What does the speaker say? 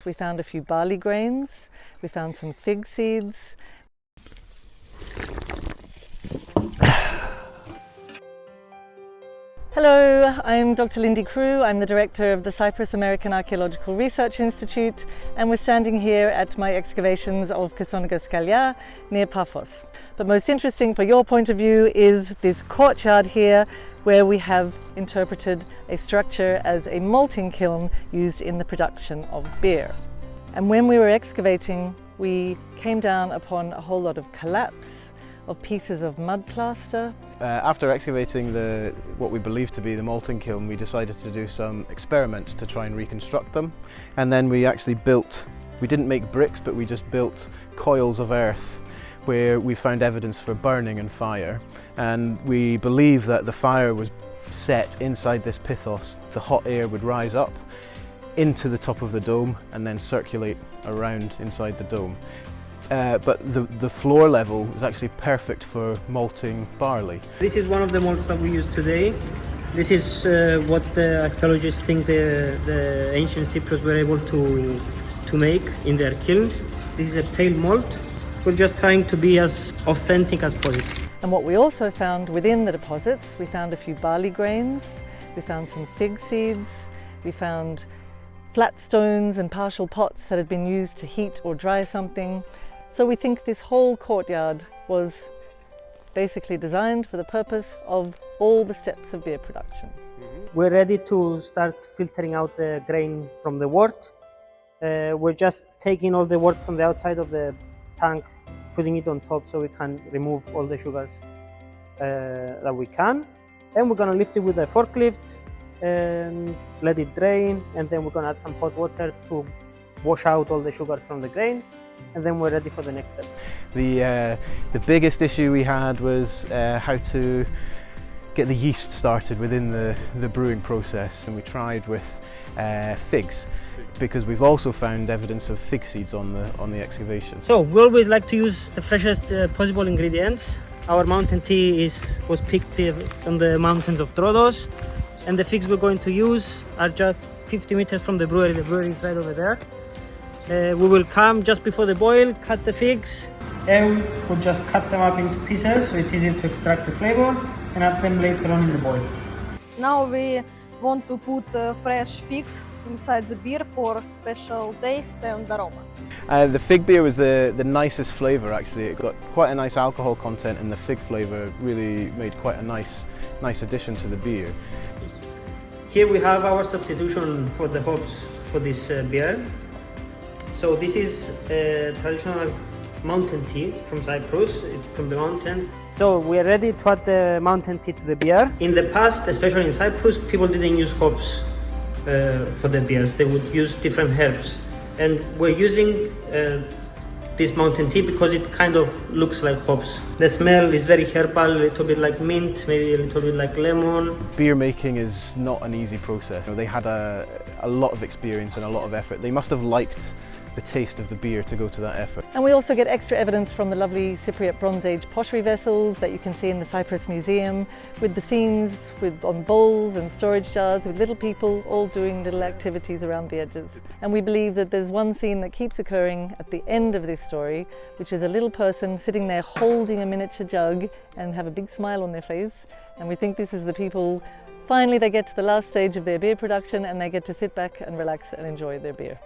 We found a few barley grains, we found some fig seeds. Hello, I'm Dr. Lindy Crew. I'm the director of the Cyprus American Archaeological Research Institute, and we're standing here at my excavations of Skalia near Paphos. But most interesting for your point of view is this courtyard here, where we have interpreted a structure as a malting kiln used in the production of beer. And when we were excavating, we came down upon a whole lot of collapse of pieces of mud plaster. After excavating what we believe to be the malting kiln, we decided to do some experiments to try and reconstruct them. And then we actually we didn't make bricks, but we just built coils of earth where we found evidence for burning and fire. And we believe that the fire was set inside this pithos. The hot air would rise up into the top of the dome and then circulate around inside the dome. But the floor level is actually perfect for malting barley. This is one of the malts that we use today. This is what the archaeologists think the ancient Cyprus were able to make in their kilns. This is a pale malt. We're just trying to be as authentic as possible. And what we also found within the deposits, we found a few barley grains, we found some fig seeds, we found flat stones and partial pots that had been used to heat or dry something. So we think this whole courtyard was basically designed for the purpose of all the steps of beer production. We're ready to start filtering out the grain from the wort. We're just taking all the wort from the outside of the tank, putting it on top so we can remove all the sugars that we can. And we're going to lift it with a forklift and let it drain, and then we're going to add some hot water to wash out all the sugars from the grain. And then we're ready for the next step. The biggest issue we had was how to get the yeast started within the brewing process, and we tried with figs, because we've also found evidence of fig seeds on the excavation. So we always like to use the freshest possible ingredients. Our mountain tea was picked on the mountains of Troodos, and the figs we're going to use are just 50 meters from the brewery. The brewery is right over there. We will come just before the boil, cut the figs, and we'll just cut them up into pieces so it's easy to extract the flavor, and add them later on in the boil. Now we want to put fresh figs inside the beer for special taste and aroma. The fig beer was the nicest flavour actually. It got quite a nice alcohol content, and the fig flavour really made quite a nice addition to the beer. Here we have our substitution for the hops for this beer. So this is a traditional mountain tea from Cyprus, from the mountains. So we are ready to add the mountain tea to the beer. In the past, especially in Cyprus, people didn't use hops for the beers. They would use different herbs. And we're using this mountain tea because it kind of looks like hops. The smell is very herbal, a little bit like mint, maybe a little bit like lemon. Beer making is not an easy process. They had a lot of experience and a lot of effort. They must have liked the taste of the beer to go to that effort. And we also get extra evidence from the lovely Cypriot Bronze Age pottery vessels that you can see in the Cyprus Museum, with the scenes on bowls and storage jars, with little people all doing little activities around the edges. And we believe that there's one scene that keeps occurring at the end of this story, which is a little person sitting there holding a miniature jug and have a big smile on their face. And we think this is the people, finally they get to the last stage of their beer production and they get to sit back and relax and enjoy their beer.